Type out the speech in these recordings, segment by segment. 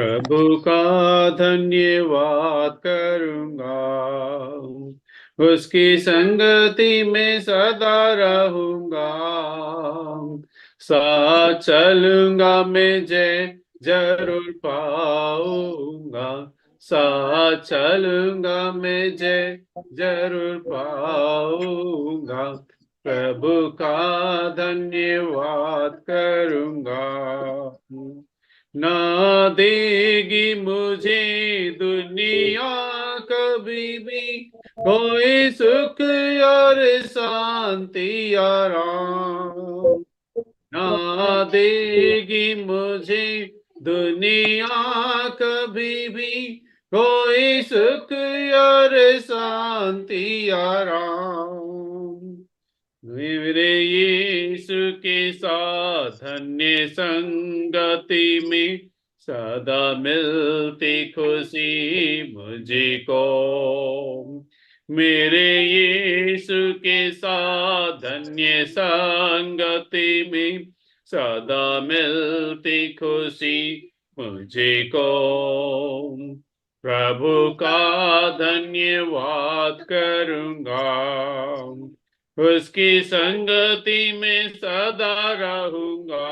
प्रभु का धन्यवाद करूंगा, उसकी संगति में सदा रहूंगा। साथ चलूंगा मैं जरूर पाऊंगा, साथ चलूंगा मैं जरूर पाऊंगा। प्रभु का धन्यवाद करूंगा। ना देगी मुझे दुनिया कभी भी कोई सुख और शांति आराम। ना देगी मुझे दुनिया कभी भी कोई सुख और शांति आराम। मेरे यीशु के साथ धन्य संगति में सदा मिलती खुशी मुझे को। मेरे यीशु के साथ धन्य संगति में सदा मिलती खुशी मुझे को। प्रभु का धन्यवाद करूंगा, उसकी संगति में सदा रहूंगा।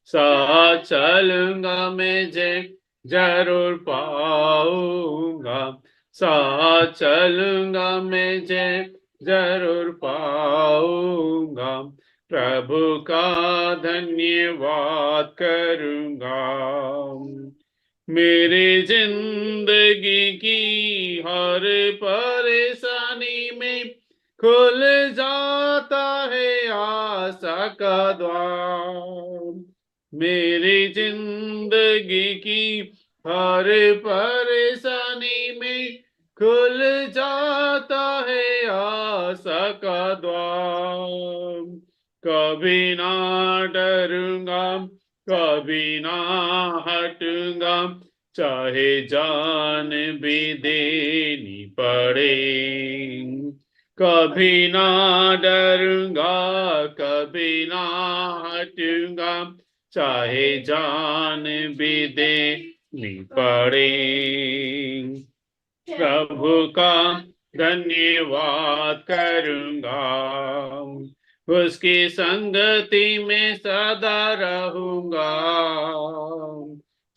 साथ चलूंगा मैं जरूर पाऊंगा, साथ चलूंगा मैं जरूर पाऊंगा। प्रभु का धन्यवाद करूंगा। मेरी जिंदगी की हर परेशानी में खुल जाता है आशा का द्वार। मेरी जिंदगी की हर परेशानी में खुल जाता है आशा का द्वार। कभी ना डरूंगा, कभी ना हटूंगा, चाहे जान भी देनी पड़े। कभी ना डरूंगा, कभी ना हटूंगा, चाहे जान भी देनी पड़े। प्रभु का धन्यवाद करूंगा, उसकी संगति में सदा रहूंगा।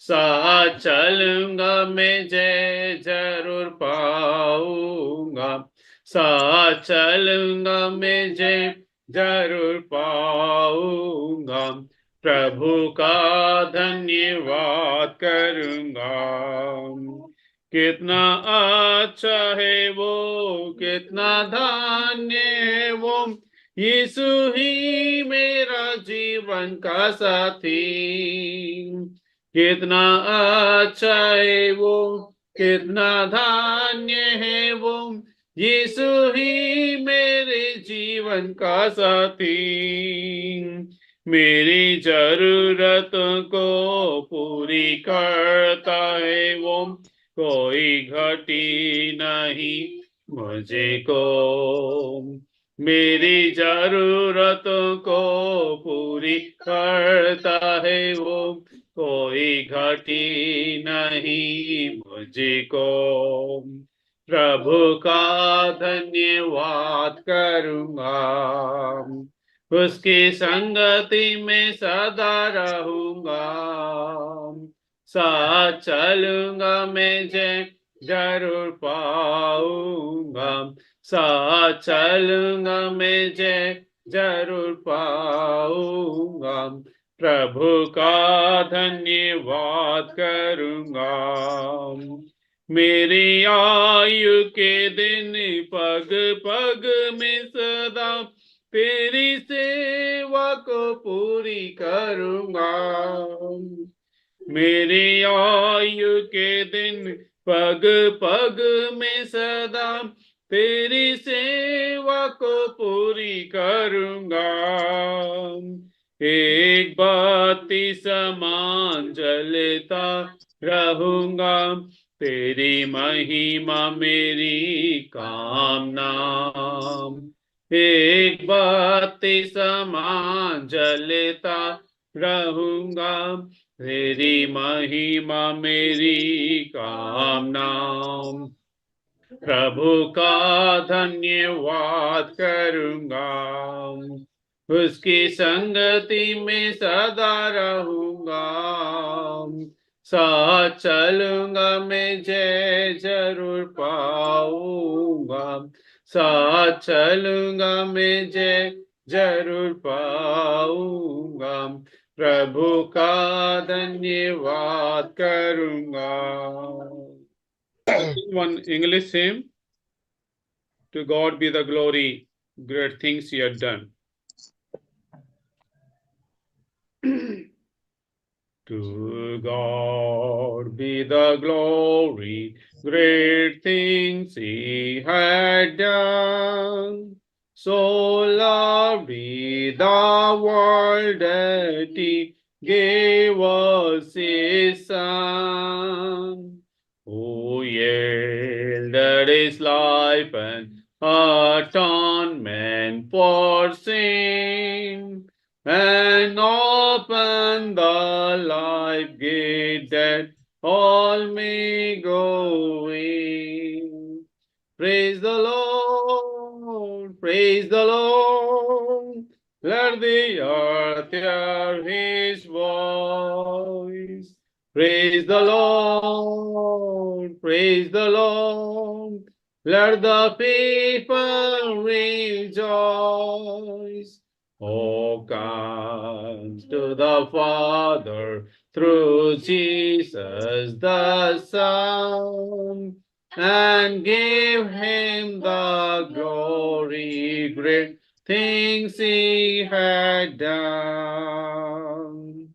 साथ चलूंगा मैं जरूर पाऊंगा, साथ चलूंगा मैं जरूर पाऊंगा। प्रभु का धन्यवाद करूंगा। कितना अच्छा है वो, कितना धन्य है वो, यीशु ही मेरा जीवन का साथी। कितना अच्छा है वो, कितना धन्य है वो, यीशु ही मेरे जीवन का साथी। मेरी जरूरतों को पूरी करता है वो, कोई घटी नहीं मुझे को। मेरी जरूरतों को पूरी करता है वो, कोई घटी नहीं मुझे को। प्रभु का धन्यवाद करूंगा, उसकी संगति में सदा रहूंगा। साथ चलूंगा मैं जरूर पाऊंगा, साथ चलूंगा मैं जरूर पाऊंगा। प्रभु का धन्यवाद करूंगा। मेरी आयु के दिन पग पग में सदा तेरी सेवा को पूरी करूंगा। मेरी आयु के दिन पग पग में सदा तेरी सेवा को पूरी करूंगा। एक बाती समान जलता रहूंगा, तेरी महिमा मेरी कामना। एक बाती समान जलता रहूंगा। तेरी महिमा मेरी कामना, प्रभु का धन्यवाद करूंगा। उसकी संगति में सदा रहूंगा। साथ चलूंगा मैं, जय जरूर पाऊंगा। साथ चलूंगा मैं, जय जरूर पाऊंगा। प्रभु का धन्यवाद करूंगा। One English hymn. To God be the glory, great things He had done. To God be the glory, great things He had done. So lovely the world that He gave us His Son, who yielded His life and atonement for sin, and open the life gate that all may go in. Praise the Lord, praise the Lord. Let the earth hear His voice. Praise the Lord, praise the Lord. Let the people rejoice. Oh, come to the Father through Jesus the Son, and give Him the glory, great things He had done.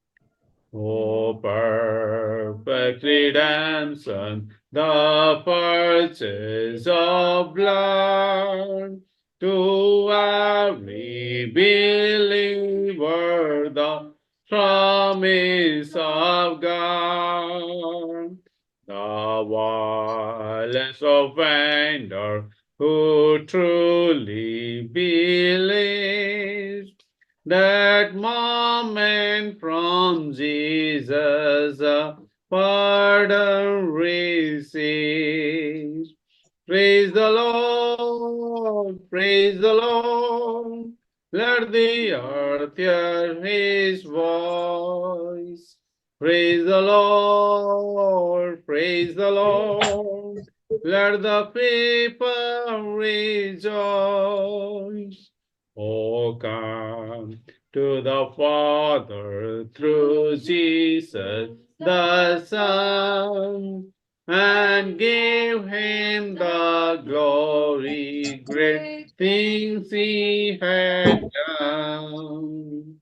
O perfect redemption, the purchase of blood, to every believer the promise of God. The wireless offender who truly believes, that moment from Jesus a pardon receives. Praise the Lord, praise the Lord. Let the earth hear His voice. Praise the Lord, praise the Lord. Let the people rejoice. Oh, come to the Father through Jesus the Son, and give Him the glory, great things He had done.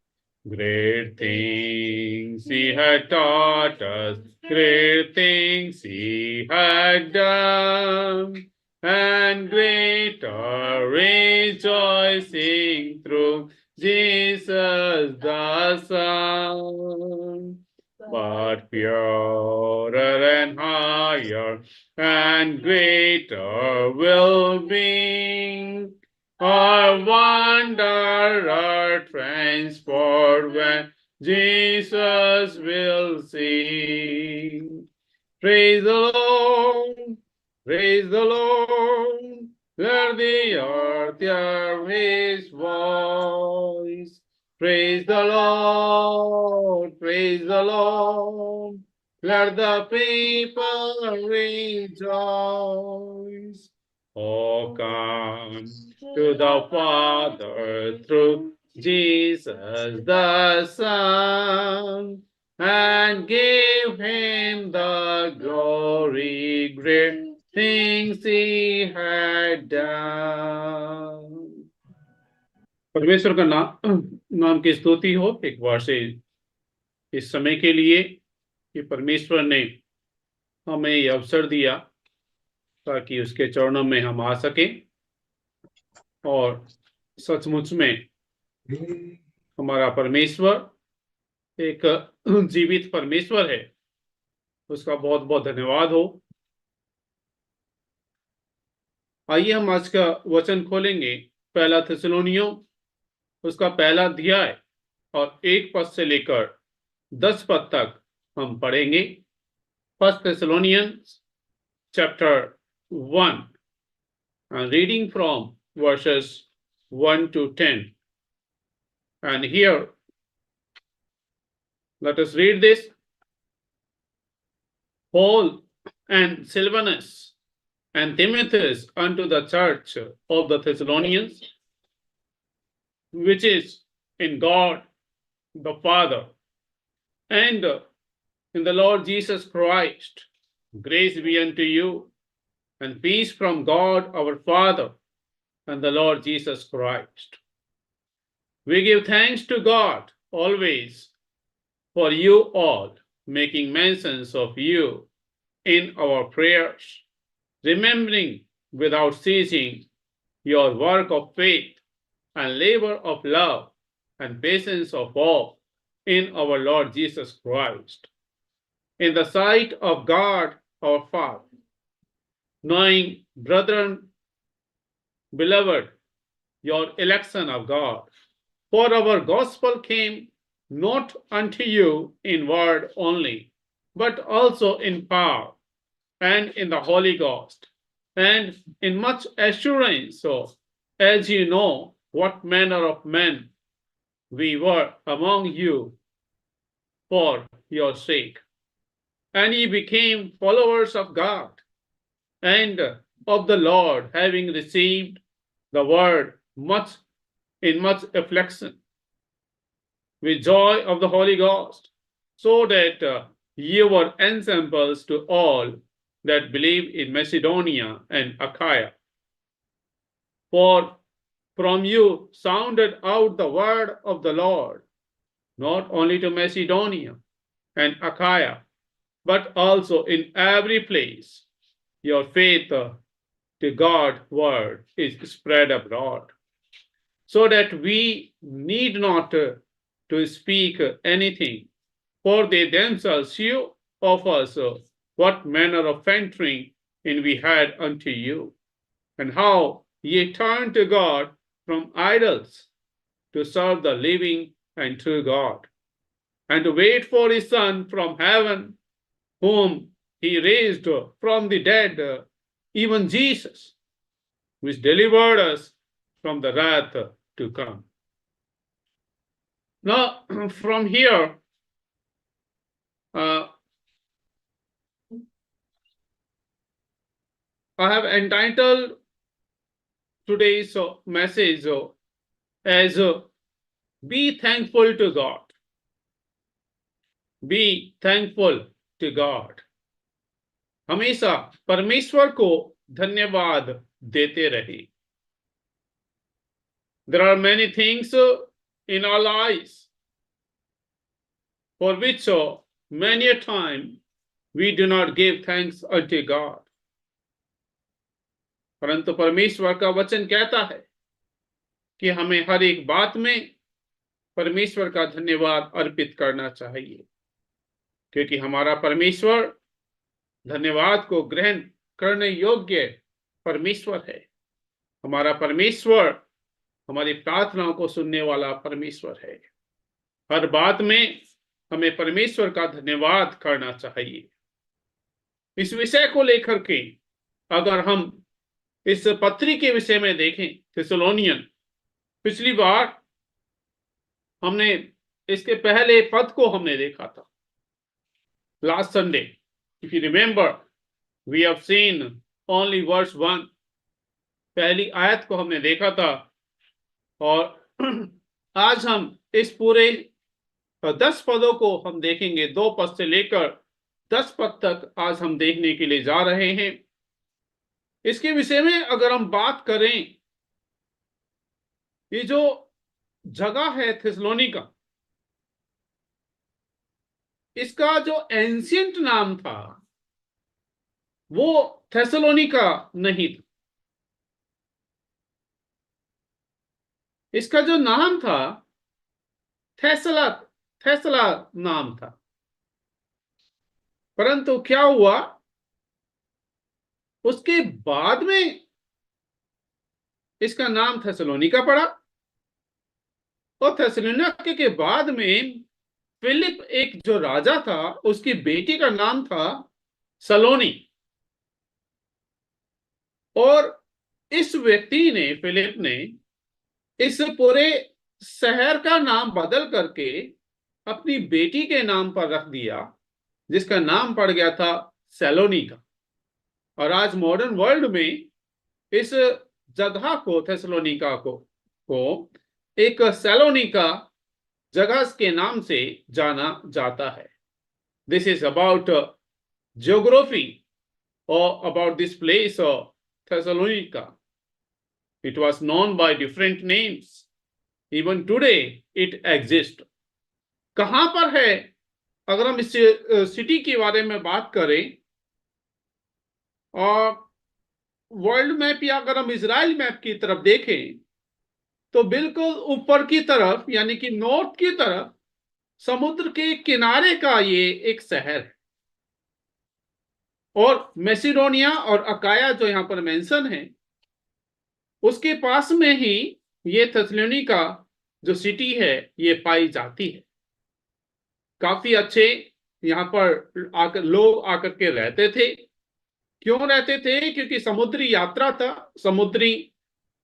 Great things He had taught us, great things He had done, and greater rejoicing through Jesus the Son. But purer and higher and greater will be our wonder, our transport when Jesus will sing. Praise the Lord, praise the Lord. Let the earth hear His voice. Praise the Lord, praise the Lord. Let the people rejoice. Oh, come to the Father through Jesus the Son, and give Him the glory, great things He had done. परमेश्वर का नाम की स्तुति हो एक बार से इस समय के लिए कि परमेश्वर ने हमें ये अवसर दिया ताकि उसके चरणों में हम आ सके, और सचमुच में हमारा परमेश्वर एक जीवित परमेश्वर है। उसका बहुत बहुत धन्यवाद हो। आइए हम आज का वचन खोलेंगे, पहला थिस्सलुनीयों उसका पहला अध्याय और 1 पद से लेकर 10 पद तक हम पढ़ेंगे। 1 Thessalonians chapter 1, reading from verses 1 to 10. And here, let us read this. Paul and Silvanus and Timotheus unto the church of the Thessalonians, which is in God the Father and in the Lord Jesus Christ, grace be unto you, and peace from God our Father and the Lord Jesus Christ. We give thanks to God always for you all, making mentions of you in our prayers, remembering without ceasing your work of faith and labor of love and patience of all in our Lord Jesus Christ, in the sight of God our Father, knowing, brethren, beloved, your election of God. For our gospel came not unto you in word only, but also in power and in the Holy Ghost, and in much assurance, so as you know what manner of men we were among you for your sake. And ye became followers of God and of the Lord, having received the word in much affliction, with joy of the Holy Ghost, so that ye were ensamples to all that believe in Macedonia and Achaia. For from you sounded out the word of the Lord, not only to Macedonia and Achaia, but also in every place. Your faith to God's word is spread abroad, so that we need not to speak anything, for they themselves shew of us what manner of entering in we had unto you, and how ye turned to God from idols to serve the living and true God, and to wait for his Son from heaven, whom he raised from the dead, even Jesus, which delivered us from the wrath to come. Now, from here, I have entitled today's message as Be Thankful to God. Be thankful to God. हमेशा परमेश्वर को धन्यवाद देते रहे. There are many things in our lives for which many a time we do not give thanks unto God. परंतु परमेश्वर का वचन कहता है कि हमें हर एक बात में परमेश्वर का धन्यवाद अर्पित करना चाहिए, क्योंकि हमारा परमेश्वर धन्यवाद को ग्रहण करने योग्य परमेश्वर है. हमारा परमेश्वर हमारी प्रार्थनाओं को सुनने वाला परमेश्वर है. हर बात में हमें परमेश्वर का धन्यवाद करना चाहिए. इस विषय को लेकर के अगर हम इस पत्री के विषय में देखें, थेसलोनियन, पिछली बार हमने इसके पहले पद को हमने देखा था. Last Sunday, if you remember, we have seen only verse 1. पहली आयत को हमने देखा था, और आज हम इस पूरे 10 पदों को हम देखेंगे. 2 पद से लेकर 10 पद तक आज हम देखने के लिए जा रहे हैं. इसके विषय में अगर हम बात करें, ये जो जगह है थेसलोनिका, इसका जो एंशिएंट नाम था वो थेसलोनिका नहीं था. इसका जो नाम था थेसला नाम था. परंतु क्या हुआ, उसके बाद में इसका नाम थेसलोनिका पड़ा, और थेसलोनिका के बाद में फिलिप एक जो राजा था, उसकी बेटी का नाम था सलोनी। और इस व्यक्ति ने, फिलिप ने, इस पूरे शहर का नाम बदल करके अपनी बेटी के नाम पर रख दिया, जिसका नाम पड़ गया था सैलोनिका। और आज मॉडर्न वर्ल्ड में इस जगह को, थेसलोनिका को एक सैलोनिका जगह के नाम से जाना जाता है। This is about geography or about this place of Thessalonica. It was known by different names. Even today it exists. कहां पर है? अगर हम इस सिटी के बारे में बात करें, और वर्ल्ड मैप या अगर हम इजराइल मैप की तरफ देखें, तो बिल्कुल ऊपर की तरफ यानी कि नॉर्थ की तरफ समुद्र के किनारे का ये एक शहर है। और मैसिडोनिया और अकाया जो यहां पर मेंशन है, उसके पास में ही ये थेसलोनिका जो सिटी है ये पाई जाती है। काफी अच्छे यहाँ पर आकर लोग आकर के रहते थे। क्यों रहते थे? क्योंकि समुद्री यात्रा था, समुद्री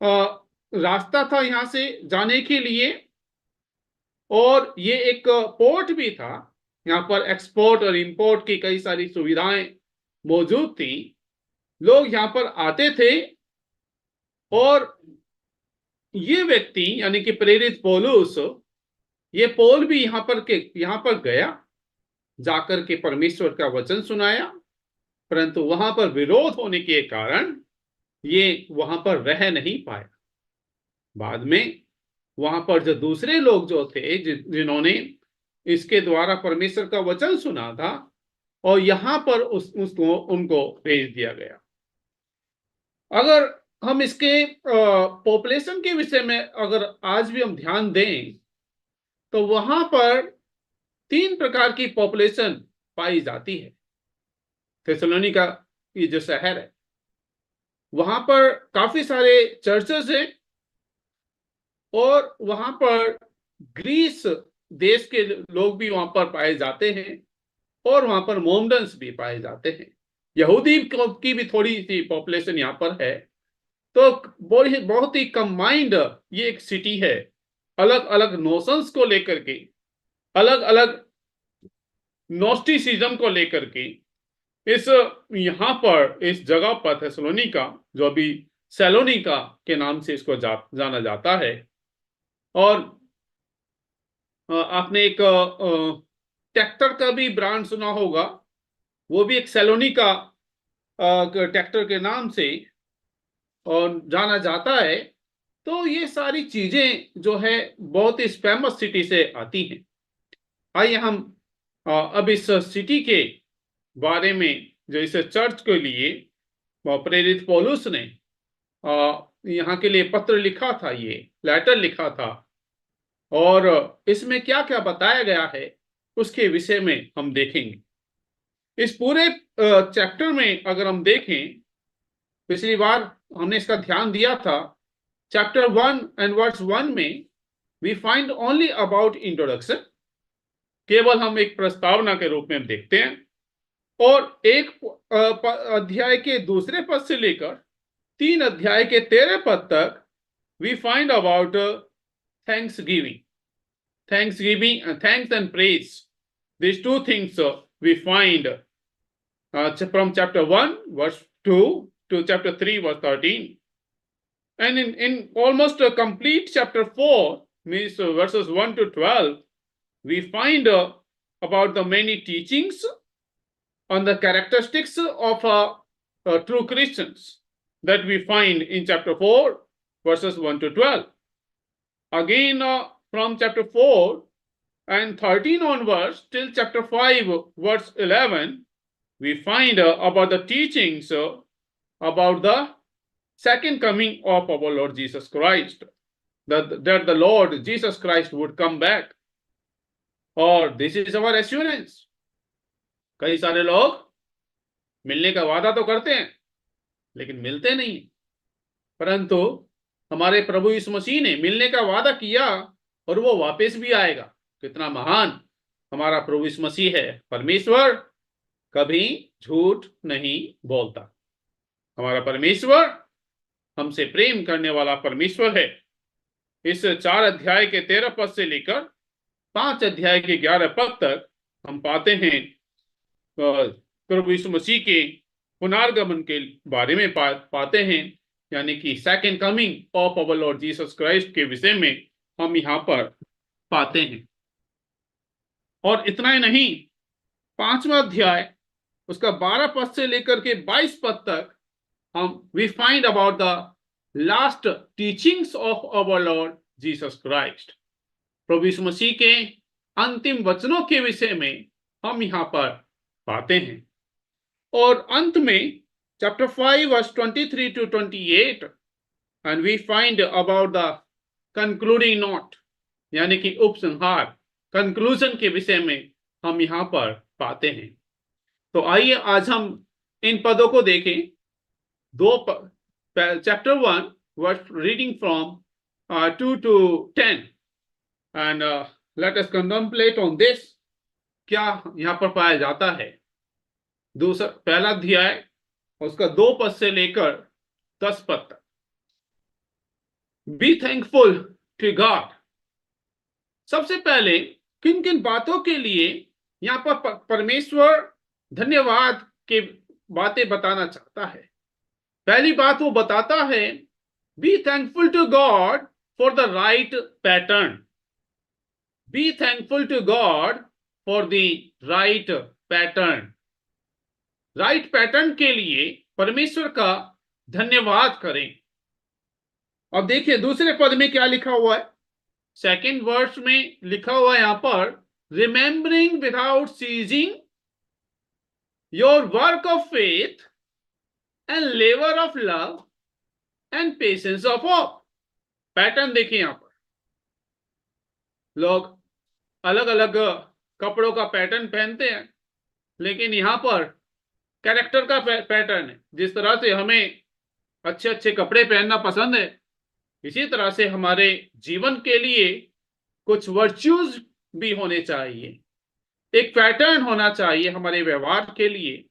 रास्ता था यहाँ से जाने के लिए, और ये एक पोर्ट भी था। यहाँ पर एक्सपोर्ट और इंपोर्ट की कई सारी सुविधाएं मौजूद थी। लोग यहाँ पर आते थे, और ये व्यक्ति यानी कि प्रेरित पौलुस, ये पौल भी यहाँ पर गया, जाकर के परमेश्वर का वचन सुनाया, परंतु वहां पर विरोध होने के कारण ये वहां पर रह नहीं पाया। बाद में वहां पर जो दूसरे लोग जो थे, जिन्होंने इसके द्वारा परमेश्वर का वचन सुना था, और यहां पर उसको उनको भेज दिया गया। अगर हम इसके पॉपुलेशन के विषय में अगर आज भी हम ध्यान दें, तो वहां पर 3 प्रकार की पॉपुलेशन पाई जाती है। थेसलोनिका ये जो शहर है, वहां पर काफी सारे चर्चेस हैं, और वहां पर ग्रीस देश के लोग भी वहां पर पाए जाते हैं, और वहां पर मोमडन्स भी पाए जाते हैं। यहूदी की भी थोड़ी सी पॉपुलेशन यहाँ पर है। तो बहुत ही कंबाइंड ये एक सिटी है, अलग अलग नोशंस को लेकर के, अलग अलग नोस्टिसिज्म को लेकर के इस यहाँ पर इस जगह पर थेसलोनिका, जो अभी सैलोनिका के नाम से इसको जाना जाता है। और आपने एक ट्रैक्टर का भी ब्रांड सुना होगा, वो भी एक सैलोनिका ट्रैक्टर के नाम से और जाना जाता है। तो ये सारी चीजें जो है बहुत ही फेमस सिटी से आती हैं। आइए हम अब इस सिटी के बारे में, जो इस चर्च के लिए प्रेरित पौलुस ने यहाँ के लिए पत्र लिखा था, ये लेटर लिखा था, और इसमें क्या क्या बताया गया है उसके विषय में हम देखेंगे। इस पूरे चैप्टर में अगर हम देखें, पिछली बार हमने इसका ध्यान दिया था, चैप्टर 1 एंड वर्स 1 में we find only about introduction, केवल हम एक प्रस्तावना के रूप में देखते हैं। और एक अध्याय के दूसरे पद से लेकर 3 अध्याय के 13 पद तक we find about thanksgiving thanks and praise. These 2 things we find from chapter 1 verse 2 to chapter 3 verse 13, and in almost a complete chapter 4, means verses 1 to 12, we find about the many teachings on the characteristics of true Christians that we find in chapter 4 verses 1 to 12. Again, from chapter 4 and 13 onwards till chapter 5 verse 11, we find about the teachings about the second coming of our Lord Jesus Christ, that the Lord Jesus Christ would come back, or this is our assurance. कई सारे लोग मिलने का वादा तो करते हैं लेकिन मिलते नहीं, परंतु हमारे प्रभु यीशु मसीह ने मिलने का वादा किया और वो वापस भी आएगा। कितना महान हमारा प्रभु यीशु मसीह है। परमेश्वर कभी झूठ नहीं बोलता। हमारा परमेश्वर हमसे प्रेम करने वाला परमेश्वर है। इस 4 अध्याय के 13 पद से लेकर 5 अध्याय के 11 पद तक हम पाते हैं प्रभु यीशु मसीह के पुनर्गमन के बारे में पाते हैं, यानी कि second coming of our Lord Jesus Christ के विषय में हम यहाँ पर पाते हैं। और इतना ही नहीं, 5वां अध्याय उसका 12 पद से लेकर के 22 पद तक हम we find about the last teachings of our Lord Jesus Christ. प्रभु यीशु मसीह के अंतिम वचनों के विषय में हम यहाँ पर पाते हैं। और अंत में chapter 5 verse 23 to 28 and we find about the concluding note, यानी कि उपसंहार, कंक्लूजन के विषय में हम यहाँ पर पाते हैं। तो आइए आज हम इन पदों को देखें। Chapter 1 verse reading from 2 to 10 and let us contemplate on this. क्या यहाँ पर पाया जाता है? पहला अध्याय उसका 2 पद से लेकर 10 पद तक। Be thankful to God. सबसे पहले किन किन बातों के लिए यहाँ पर परमेश्वर धन्यवाद के बातें बताना चाहता है? पहली बात वो बताता है, be thankful to God for the right pattern. Be thankful to God for the right pattern. Right pattern के लिए परमेश्वर का धन्यवाद करें। अब देखिए दूसरे पद में क्या लिखा हुआ है। सेकंड वर्स में लिखा हुआ है यहां पर, remembering without ceasing your work of faith and labour of love and patience of hope. Pattern देखिए, यहां पर लोग अलग अलग कपड़ों का पैटर्न पहनते हैं, लेकिन यहां पर कैरेक्टर का पैटर्न है। जिस तरह से हमें अच्छे अच्छे कपड़े पहनना पसंद है, इसी तरह से हमारे जीवन के लिए कुछ वर्च्यूज भी होने चाहिए। एक पैटर्न होना चाहिए हमारे व्यवहार के लिए।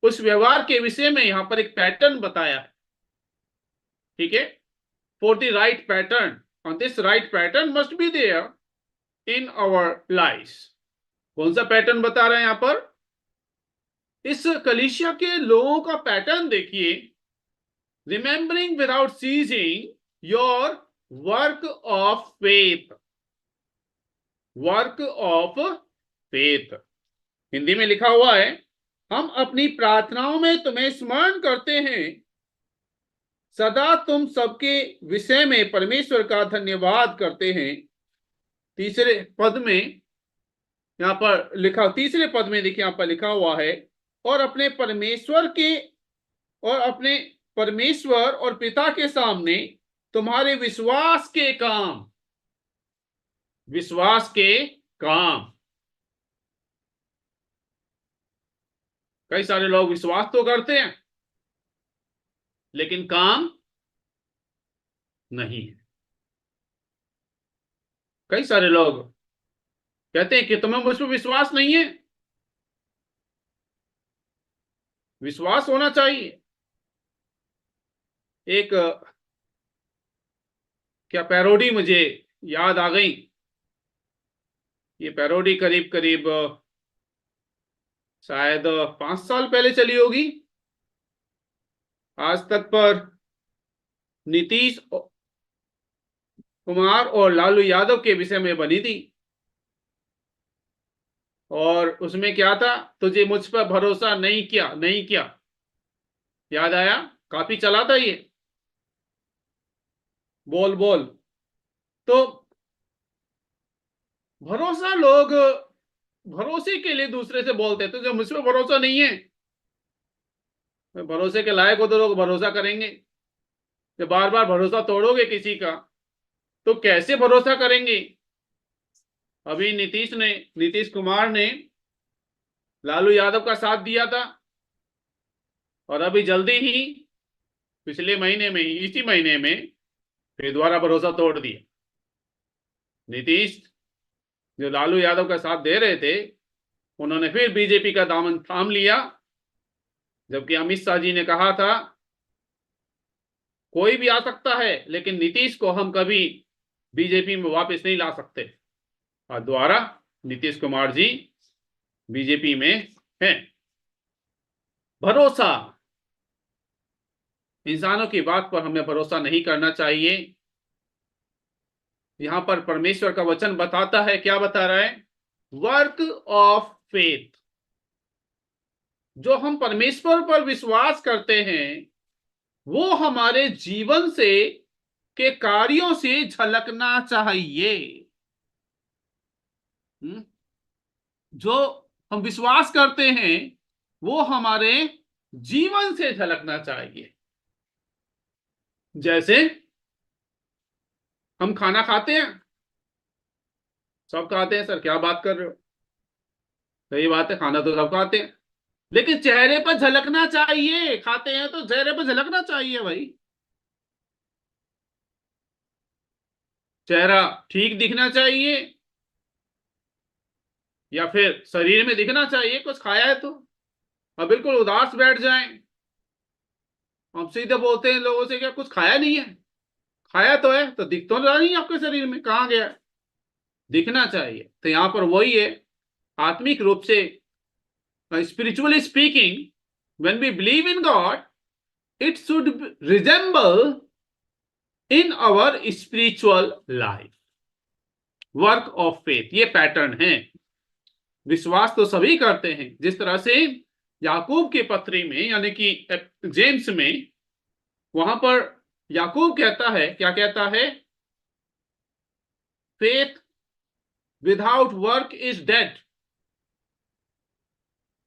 उस व्यवहार के विषय में यहां पर एक पैटर्न बताया है। ठीक है, फॉर द राइट पैटर्न, और this right pattern must be there in our life. कौन सा पैटर्न बता रहे हैं यहां पर? इस कलीसिया के लोगों का पैटर्न देखिए, remembering without ceasing your work of faith. Work of faith Hindi में लिखा हुआ है, हम अपनी प्रार्थनाओं में तुम्हें स्मरण करते हैं, सदा तुम सबके विषय में परमेश्वर का धन्यवाद करते हैं। तीसरे पद में यहां पर लिखा, तीसरे पद में देखिए यहां पर लिखा हुआ है, और अपने परमेश्वर और पिता के सामने तुम्हारे विश्वास के काम। कई सारे लोग विश्वास तो करते हैं लेकिन काम नहीं है। कई सारे लोग कहते हैं कि तुम्हें मुझ पर विश्वास नहीं है। विश्वास होना चाहिए। एक क्या पैरोडी मुझे याद आ गई। ये पैरोडी करीब करीब शायद 5 साल पहले चली होगी। आज तक पर नीतीश कुमार और लालू यादव के विषय में बनी थी। और उसमें क्या था, तुझे मुझ पर भरोसा नहीं किया। याद आया? काफी चला था ये बोल। तो भरोसा, लोग भरोसे के लिए दूसरे से बोलते थे, जो मुझ पर भरोसा नहीं है। भरोसे के लायक हो तो लोग भरोसा करेंगे। जब बार बार भरोसा तोड़ोगे किसी का तो कैसे भरोसा करेंगे? अभी नीतीश कुमार ने लालू यादव का साथ दिया था, और अभी जल्दी ही पिछले महीने में, इसी महीने में फिर दोबारा भरोसा तोड़ दिया। नीतीश जो लालू यादव का साथ दे रहे थे, उन्होंने फिर बीजेपी का दामन थाम लिया, जबकि अमित शाह जी ने कहा था कोई भी आ सकता है लेकिन नीतीश को हम कभी बीजेपी में वापस नहीं ला सकते। और दोबारा नीतीश कुमार जी बीजेपी में हैं। भरोसा, इंसानों की बात पर हमें भरोसा नहीं करना चाहिए। यहां पर परमेश्वर का वचन बताता है, क्या बता रहा है? Work of faith. जो हम परमेश्वर पर विश्वास करते हैं वो हमारे जीवन से के कार्यों से झलकना चाहिए। जो हम विश्वास करते हैं वो हमारे जीवन से झलकना चाहिए। जैसे हम खाना खाते हैं, सब खाते हैं। सर क्या बात कर रहे हो? सही बात है, खाना तो सब खाते हैं, लेकिन चेहरे पर झलकना चाहिए। खाते हैं तो चेहरे पर झलकना चाहिए भाई। चेहरा ठीक दिखना चाहिए या फिर शरीर में दिखना चाहिए कुछ खाया है तो। अब बिल्कुल उदास बैठ जाएं, हम सीधे बोलते हैं लोगों से क्या कुछ खाया नहीं है? खाया तो है, तो दिख तो रहा नहीं आपके शरीर में, कहाँ गया? दिखना चाहिए। तो यहां पर वही है, आत्मिक रूप से, spiritually speaking, when we believe in God, it should resemble in our spiritual life. Work of faith, ये पैटर्न है। विश्वास तो सभी करते हैं, जिस तरह से याकूब के पत्री में यानी कि जेम्स में, वहां पर याकूब कहता है, क्या कहता है? Faith without work is dead.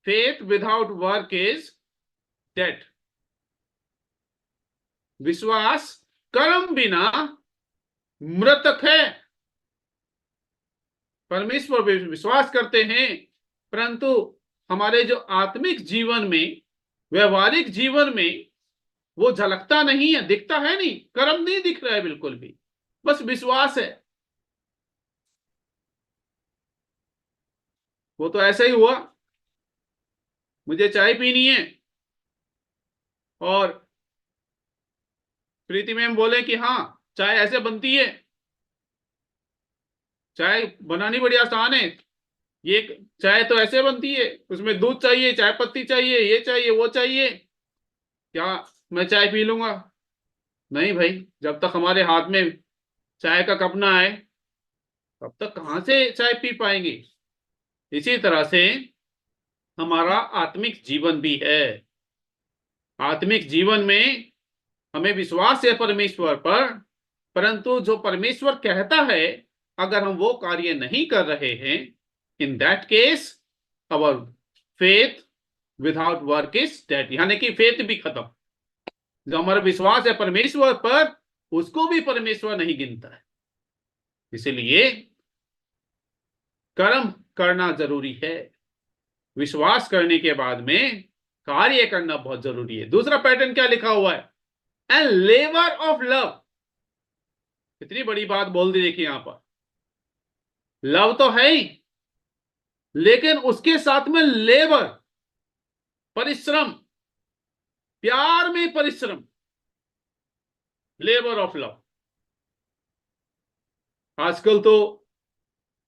Faith without work is dead. विश्वास कर्म बिना मृतक है। परमेश्वर पर विश्वास करते हैं, परंतु हमारे जो आत्मिक जीवन में, व्यवहारिक जीवन में वो झलकता नहीं है, दिखता है नहीं, कर्म नहीं दिख रहा है बिल्कुल भी, बस विश्वास है। वो तो ऐसा ही हुआ, मुझे चाय पीनी है और प्रीति मैम बोले कि हाँ चाय ऐसे बनती है। चाय बनानी बड़ी आसान है, ये चाय तो ऐसे बनती है, उसमें दूध चाहिए, चाय पत्ती चाहिए, ये चाहिए, वो चाहिए। क्या मैं चाय पी लूंगा? नहीं भाई, जब तक हमारे हाथ में चाय का कप ना आए तब तक कहां से चाय पी पाएंगे। इसी तरह से हमारा आत्मिक जीवन भी है। आत्मिक जीवन में हमें विश्वास है परमेश्वर पर, परंतु जो परमेश्वर कहता है अगर हम वो कार्य नहीं कर रहे हैं, in that case our faith without work is dead. यानी कि फेथ भी खत्म। जो हमारा विश्वास है परमेश्वर पर, उसको भी परमेश्वर नहीं गिनता है। इसलिए कर्म करना जरूरी है। विश्वास करने के बाद में कार्य करना बहुत जरूरी है। दूसरा पैटर्न क्या लिखा हुआ है? And labour of love. कितनी बड़ी बात बोल दी देखिए, यहां पर लव तो है ही, लेकिन उसके साथ में लेबर, परिश्रम, प्यार में परिश्रम, लेबर ऑफ लव। आजकल तो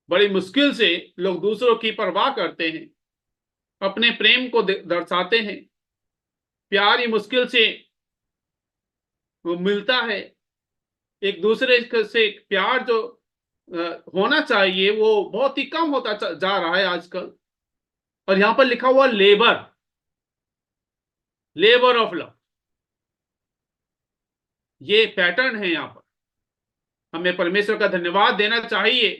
बड़ी मुश्किल से लोग दूसरों की परवाह करते हैं, अपने प्रेम को दर्शाते हैं। प्यार ही मुश्किल से मिलता है। एक दूसरे से प्यार जो होना चाहिए वो बहुत ही कम होता जा रहा है आजकल। और यहां पर लिखा हुआ लेबर, लेबर ऑफ लव, ये पैटर्न है। यहां पर हमें परमेश्वर का धन्यवाद देना चाहिए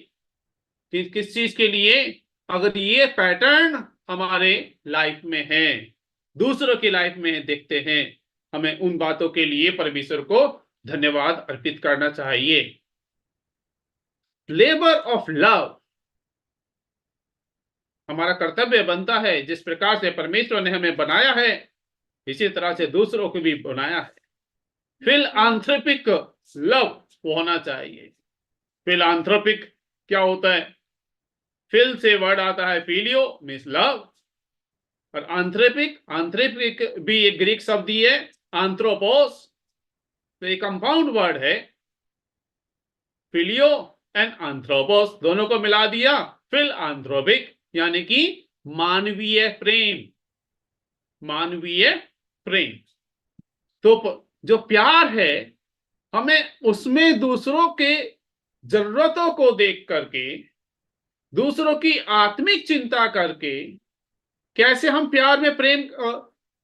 कि किस चीज के लिए? अगर ये पैटर्न हमारे लाइफ में है, दूसरों की लाइफ में देखते हैं, हमें उन बातों के लिए परमेश्वर को धन्यवाद अर्पित करना चाहिए। लेबर ऑफ लव हमारा कर्तव्य बनता है। जिस प्रकार से परमेश्वर ने हमें बनाया है, इसी तरह से दूसरों को भी बनाया है। फिलएंथ्रोपिक लव होना चाहिए। फिलएंथ्रोपिक क्या होता है? फिल से वर्ड आता है फिलियो मीन्स लव, और आंथ्रोपिक, आंथ्रोपिक भी एक ग्रीक शब्द ही है, आंथ्रोपोस, तो एक कंपाउंड वर्ड है, फिलियो एंड आंथ्रोपोस दोनों को मिला दिया, फिल आंथ्रोपिक यानी कि मानवीय प्रेम, मानवीय प्रेम। तो जो प्यार है, हमें उसमें दूसरों के जरूरतों को देख करके, दूसरों की आत्मिक चिंता करके, कैसे हम प्यार में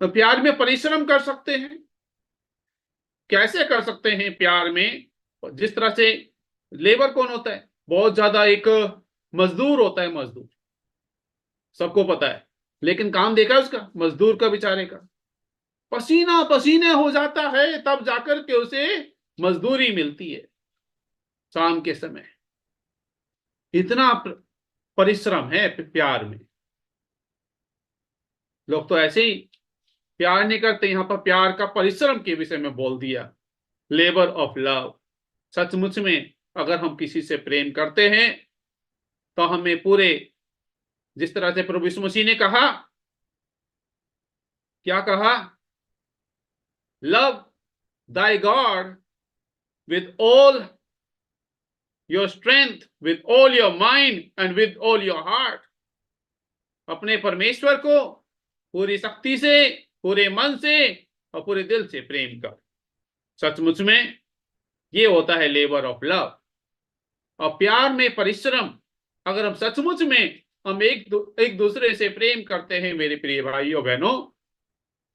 प्यार में परिश्रम कर सकते हैं, कैसे कर सकते हैं प्यार में। जिस तरह से लेबर कौन होता है, बहुत ज्यादा एक मजदूर होता है, मजदूर सबको पता है, लेकिन काम देखा है उसका, मजदूर का बेचारे का पसीना पसीने हो जाता है, तब जाकर के उसे मजदूरी मिलती है शाम के समय। इतना परिश्रम है प्यार में। लोग तो ऐसे ही प्यार नहीं करते, यहां पर प्यार का परिश्रम के विषय में बोल दिया, लेबर ऑफ लव। सचमुच में अगर हम किसी से प्रेम करते हैं तो हमें पूरे, जिस तरह से प्रभु यीशु मसीह ने कहा, क्या कहा, love thy God with all your strength, with all your mind and with all your heart। अपने परमेश्वर को पूरी शक्ति से, पूरे मन से और पूरे दिल से प्रेम कर। सचमुच में ये होता है लेबर ऑफ लव। और प्यार में परिश्रम, अगर हम सचमुच में हम एक दूसरे से प्रेम करते हैं मेरे प्रिय भाइयों बहनों,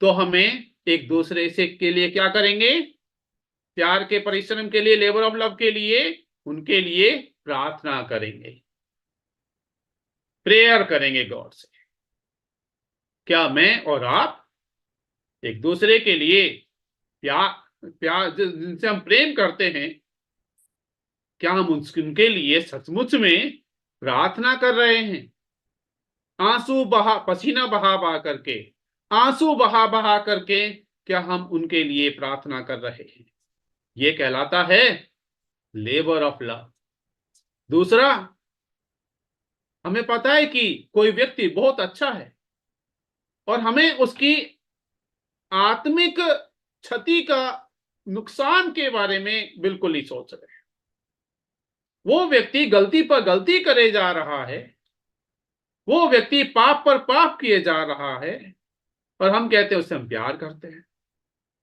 तो हमें एक दूसरे से के लिए क्या करेंगे, प्यार के परिश्रम के लिए, लेबर ऑफ लव के लिए, उनके लिए प्रार्थना करेंगे, प्रेयर करेंगे गॉड से। क्या मैं और आप एक दूसरे के लिए प्यार जिनसे हम प्रेम करते हैं, क्या हम उनके लिए सचमुच में प्रार्थना कर रहे हैं, आंसू बहा, पसीना बहा बहा करके, आंसू बहा बहा करके क्या हम उनके लिए प्रार्थना कर रहे हैं? ये कहलाता है लेबर ऑफ लव। दूसरा, हमें पता है कि कोई व्यक्ति बहुत अच्छा है और हमें उसकी आत्मिक क्षति का, नुकसान के बारे में बिल्कुल नहीं सोच रहे। वो व्यक्ति गलती पर गलती करे जा रहा है, वो व्यक्ति पाप पर पाप किए जा रहा है, और हम कहते हैं उससे हम प्यार करते हैं।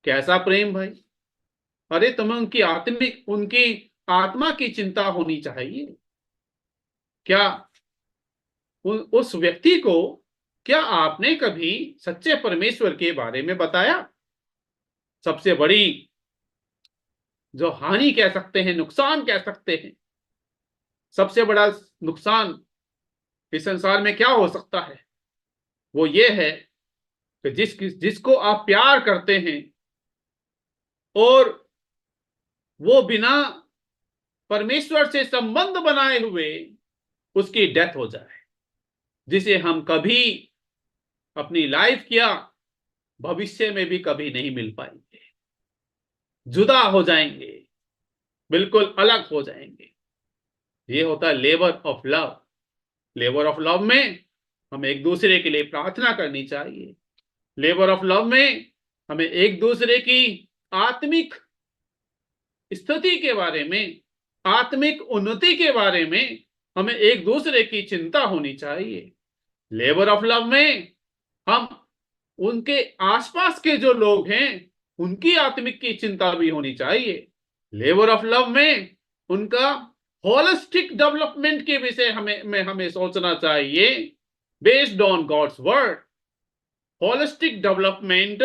कैसा प्रेम भाई! अरे तुम्हें उनकी आत्मा की चिंता होनी चाहिए। क्या उस व्यक्ति को, क्या आपने कभी सच्चे परमेश्वर के बारे में बताया? सबसे बड़ी जो हानि कह सकते हैं, नुकसान कह सकते हैं, सबसे बड़ा नुकसान इस संसार में क्या हो सकता है, वो ये है कि जिसको आप प्यार करते हैं और वो बिना परमेश्वर से संबंध बनाए हुए उसकी डेथ हो जाए, जिसे हम कभी अपनी लाइफ या भविष्य में भी कभी नहीं मिल पाएंगे, जुदा हो जाएंगे, बिल्कुल अलग हो जाएंगे। ये होता है labour of love. Labour of love में हमें एक दूसरे के लिए प्रार्थना करनी चाहिए। लेबर ऑफ लव में हमें एक दूसरे की आत्मिक स्थिति के बारे में, आत्मिक उन्नति के बारे में हमें एक दूसरे की चिंता होनी चाहिए। लेबर ऑफ लव में हम उनके आसपास के जो लोग हैं उनकी आत्मिक की चिंता भी होनी चाहिए। लेबर ऑफ लव में उनका होलिस्टिक डेवलपमेंट के विषय हमें सोचना चाहिए, based on God's word. Holistic development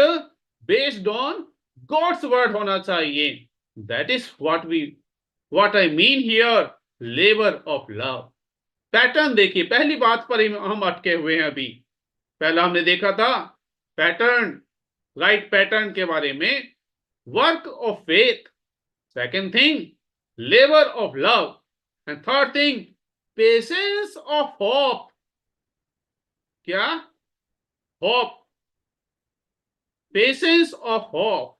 based on God's word होना चाहिए। That is what I mean here, labour of love. Pattern देखिए, पहली बात पर ही हम अटके हुए हैं। अभी पहला हमने देखा था पैटर्न, राइट पैटर्न के बारे में, work of faith. Second thing labour of love, and third thing patience of hope. क्या? Hope, patience of hope.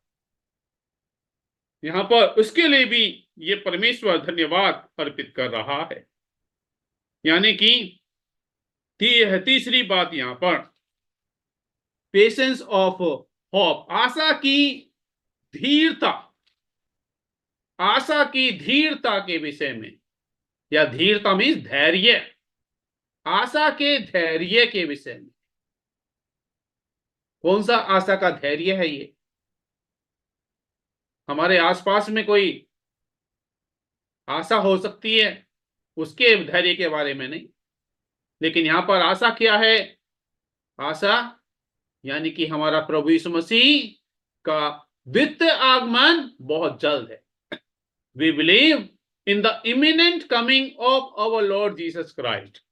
यहां पर उसके लिए भी ये परमेश्वर धन्यवाद अर्पित कर रहा है। यानी कि तीसरी बात यहां पर पेशेंस ऑफ होप, आशा की धीरता, आशा की धीरता के विषय में, या धीरता मीन्स धैर्य, आशा के धैर्य के विषय में। कौन सा आशा का धैर्य है ये? हमारे आसपास में कोई आशा हो सकती है, उसके धैर्य के बारे में नहीं, लेकिन यहां पर आशा क्या है? आशा यानी कि हमारा प्रभु यीशु मसीह का द्वितीय आगमन बहुत जल्द है। We believe in the imminent coming of our Lord Jesus Christ.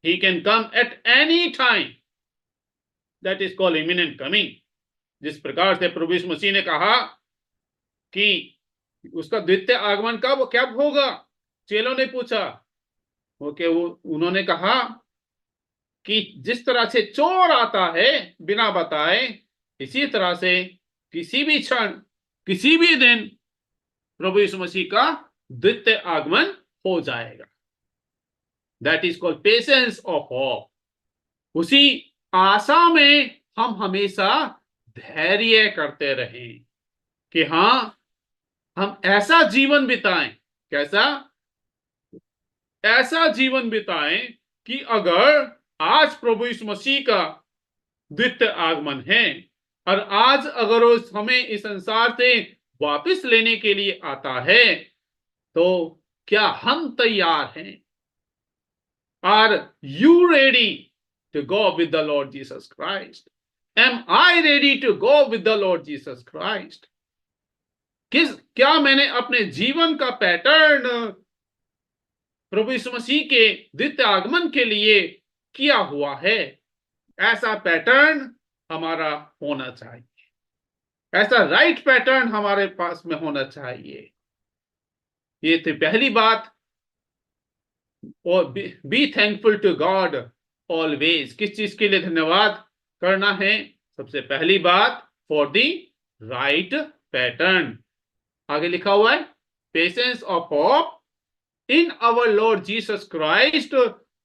He can come at any time. That is called imminent coming. जिस प्रकार से प्रभु यीशु मसीह ने कहा कि उसका द्वितीय आगमन कब होगा, चेलों ने पूछा, उन्होंने कहा कि जिस तरह से चोर आता है बिना बताए, इसी तरह से किसी भी क्षण, किसी भी दिन प्रभु यीशु मसीह का द्वितीय आगमन हो जाएगा। That is called patience of hope. उसी आशा में हम हमेशा धैर्य करते रहें कि हां, हम ऐसा जीवन बिताएं, कैसा? ऐसा जीवन बिताएं कि अगर आज प्रभु यीशु मसीह का द्वितीय आगमन है और आज अगर उस हमें इस संसार से वापस लेने के लिए आता है, तो क्या हम तैयार हैं? Are you ready to go with the Lord Jesus Christ? Am I ready to go with the Lord Jesus Christ? क्या मैंने अपने जीवन का पैटर्न प्रभु यीशु मसीह के द्वितीय आगमन के लिए किया हुआ है? ऐसा पैटर्न हमारा होना चाहिए, ऐसा राइट पैटर्न हमारे पास में होना चाहिए। ये थी पहली बात। और be thankful to God always. किस चीज के लिए धन्यवाद करना है? सबसे पहली बात, फॉर द राइट पैटर्न। आगे लिखा हुआ है, patience of hope in our Lord Jesus Christ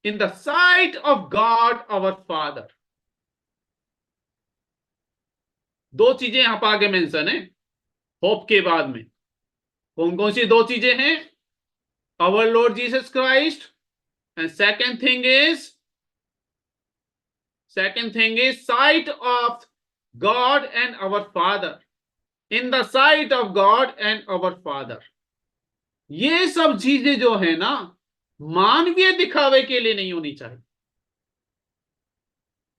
in the sight of God our father. दो चीजें यहां पर आगे मेंशन है होप के बाद में। कौन कौन सी दो चीजें हैं? our Lord Jesus Christ, and second thing is sight of God and our Father, in the sight of God and our Father। ये सब चीजें जो है ना, मानवीय दिखावे के लिए नहीं होनी चाहिए।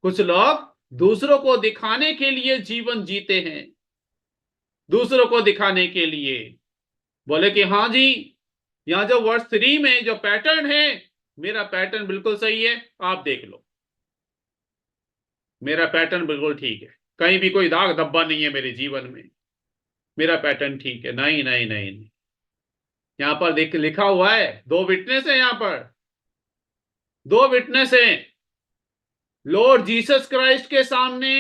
कुछ लोग दूसरों को दिखाने के लिए जीवन जीते हैं, दूसरों को दिखाने के लिए बोले कि हाँ जी, यहां जो वर्ष 3 में जो पैटर्न है, मेरा पैटर्न बिल्कुल सही है, आप देख लो, मेरा पैटर्न बिल्कुल ठीक है, कहीं भी कोई दाग धब्बा नहीं है मेरे जीवन में, मेरा पैटर्न ठीक है। नहीं नहीं नहीं नहीं, यहां पर देख लिखा हुआ है, 2 विटनेस है, यहां पर 2 विटनेस है। लॉर्ड जीसस क्राइस्ट के सामने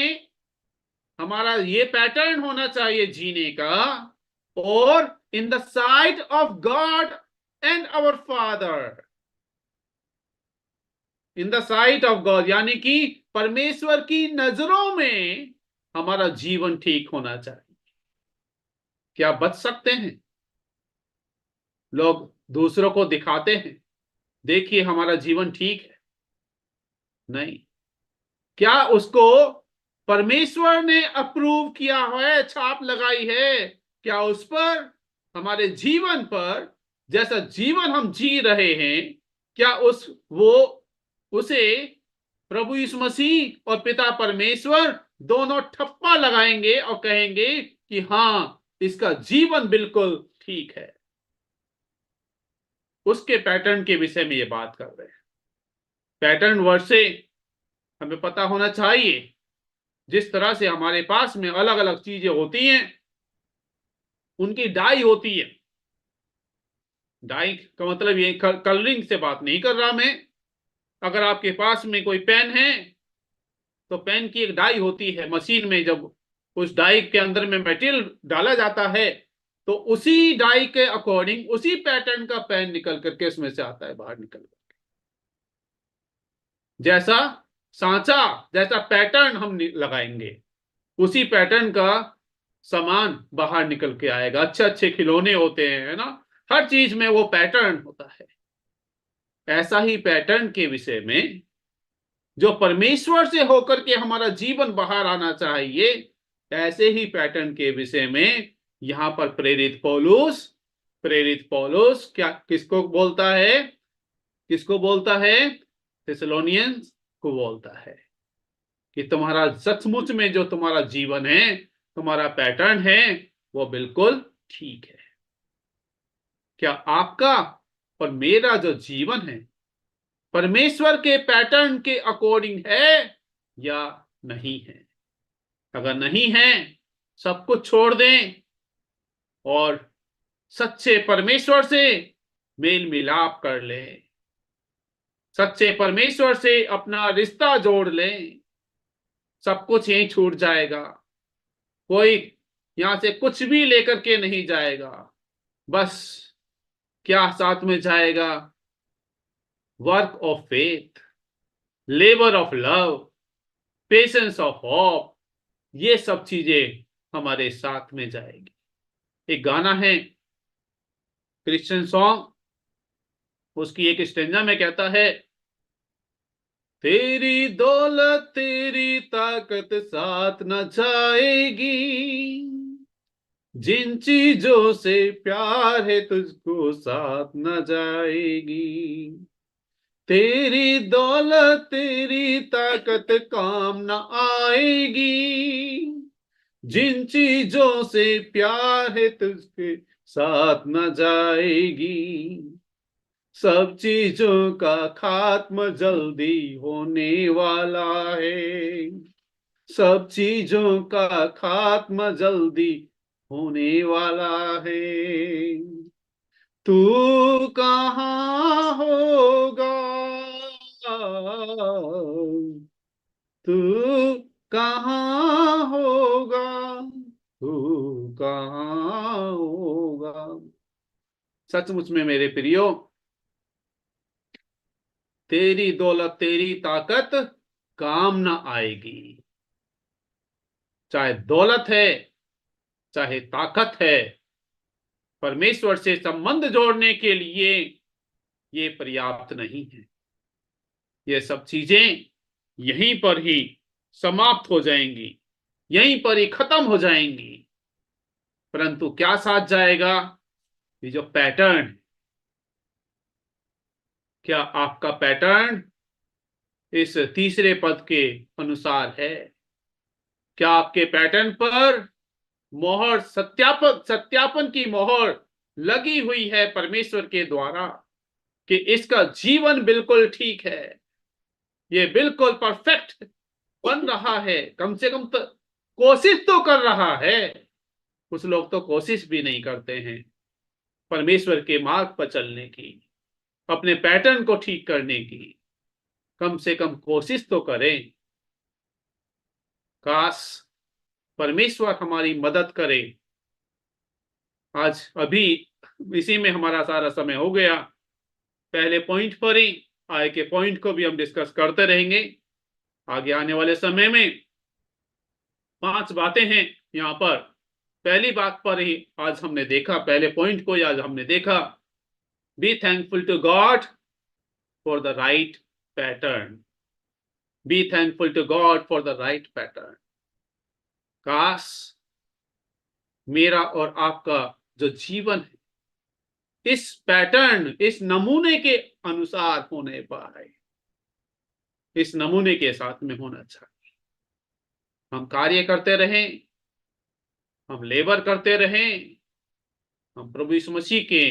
हमारा ये पैटर्न होना चाहिए जीने का, और in the sight of God and our father, in the sight of God यानी कि परमेश्वर की नजरों में हमारा जीवन ठीक होना चाहिए। क्या बच सकते हैं? लोग दूसरों को दिखाते हैं, देखिए हमारा जीवन ठीक है, नहीं। क्या उसको परमेश्वर ने अप्रूव किया है, छाप लगाई है? क्या उस पर, हमारे जीवन पर, जैसा जीवन हम जी रहे हैं, क्या उसे प्रभु यीशु मसीह और पिता परमेश्वर दोनों ठप्पा लगाएंगे और कहेंगे कि हां, इसका जीवन बिल्कुल ठीक है? उसके पैटर्न के विषय में ये बात कर रहे हैं। पैटर्न वर्ड से हमें पता होना चाहिए, जिस तरह से हमारे पास में अलग अलग चीजें होती हैं, उनकी डाई होती है। डाई का मतलब ये कलरिंग से बात नहीं कर रहा मैं। अगर आपके पास में कोई पेन है, तो पेन की एक डाई होती है, मशीन में जब उस डाई के अंदर में मटेरियल डाला जाता है, तो उसी डाई के अकॉर्डिंग, उसी पैटर्न का पेन निकल करके उसमें से आता है, बाहर निकल करके। जैसा सांचा, जैसा पैटर्न हम लगाएंगे, उसी पैटर्न का सामान बाहर निकल के आएगा। अच्छे अच्छे खिलौने होते हैं, है ना, हर चीज में वो पैटर्न होता है। ऐसा ही पैटर्न के विषय में जो परमेश्वर से होकर के हमारा जीवन बाहर आना चाहिए, ऐसे ही पैटर्न के विषय में यहां पर प्रेरित पौलुस क्या किसको बोलता है? किसको बोलता है? थिस्सलुनीयंस को बोलता है कि तुम्हारा सचमुच में जो तुम्हारा जीवन है, तुम्हारा पैटर्न है, वो बिल्कुल ठीक है। क्या आपका और मेरा जो जीवन है परमेश्वर के पैटर्न के अकॉर्डिंग है या नहीं है? अगर नहीं है, सब कुछ छोड़ दें और सच्चे परमेश्वर से मेल मिलाप कर लें, सच्चे परमेश्वर से अपना रिश्ता जोड़ लें, सब कुछ यहीं छूट जाएगा। कोई यहां से कुछ भी लेकर के नहीं जाएगा। बस क्या साथ में जाएगा? Work of faith, labour of love, patience of hope, ये सब चीजें हमारे साथ में जाएगी। एक गाना है, क्रिश्चियन सॉन्ग, उसकी एक स्टेंजा में कहता है, तेरी दौलत तेरी ताकत साथ न जाएगी, जिन चीजों से प्यार है तुझको साथ न जाएगी। तेरी दौलत तेरी ताकत काम न आएगी, जिन चीजों से प्यार है तुझके साथ न जाएगी। सब चीजों का खात्मा जल्दी होने वाला है, सब चीजों का खात्मा जल्दी होने वाला है। तू कहाँ होगा, तू कहाँ होगा, तू कहाँ होगा। सचमुच में मेरे प्रियो, तेरी दौलत तेरी ताकत काम ना आएगी। चाहे दौलत है, चाहे ताकत है, परमेश्वर से संबंध जोड़ने के लिए ये पर्याप्त नहीं है। ये सब चीजें यहीं पर ही समाप्त हो जाएंगी, यहीं पर ही खत्म हो जाएंगी। परंतु क्या साथ जाएगा? ये जो पैटर्न, क्या आपका पैटर्न इस तीसरे पद के अनुसार है? क्या आपके पैटर्न पर मोहर, सत्यापन की मोहर लगी हुई है परमेश्वर के द्वारा कि इसका जीवन बिल्कुल ठीक है, ये बिल्कुल परफेक्ट बन रहा है, कम से कम तो कोशिश तो कर रहा है। कुछ लोग तो कोशिश भी नहीं करते हैं परमेश्वर के मार्ग पर चलने की, अपने पैटर्न को ठीक करने की। कम से कम कोशिश तो करें। काश परमेश्वर हमारी मदद करे। आज अभी इसी में हमारा सारा समय हो गया। पहले पॉइंट पर ही, आगे के पॉइंट को भी हम डिस्कस करते रहेंगे। आगे आने वाले समय में 5 बातें हैं यहाँ पर। पहली बात पर ही आज हमने देखा, पहले पॉइंट को आज हमने देखा, be thankful to God for the right pattern. Be thankful to God for the right pattern. काश मेरा और आपका जो जीवन है इस पैटर्न, इस नमूने के अनुसार होने पाए, इस नमूने के साथ में होना चाहिए। हम कार्य करते रहें, हम लेबर करते रहें, हम प्रभु यीशु मसीह के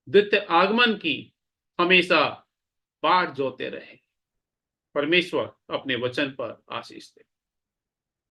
द्वितीय आगमन की हमेशा बाट जोते रहें। परमेश्वर अपने वचन पर आशीष दे।